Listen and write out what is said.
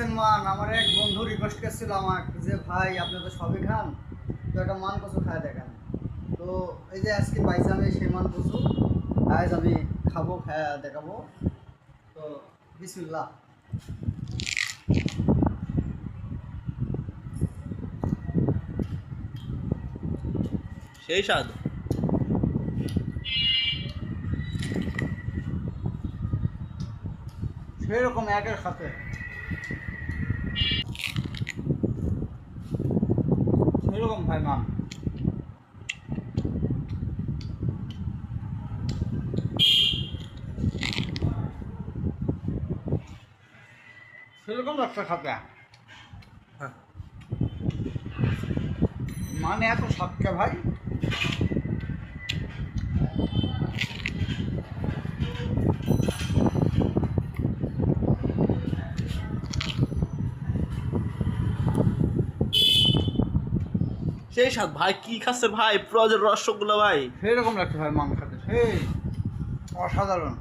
দেখছেন মান, আমার এক বন্ধু রিকোয়েস্ট করছিল আমাকে যে ভাই আপনি তো সবই খান, তো একটা মান কচু খায় দেখেন। তো এই যে আজকে পাইছি আমি সেই মান কচু, আজ আমি খাবো, খায় দেখাবো। তো বিসমিল্লাহ। সেই স্বাদ। সেরকম একের সাথে সেরকম ভাই মান। সেরকম একটা সাথে মানে এত সাতটা ভাই। সেই স্বাদ ভাই, কি খাচ্ছে ভাই, পুরো যে রসগোল্লা ভাই। সেরকম লাগছে ভাই মান খাতে, সেই অসাধারণ।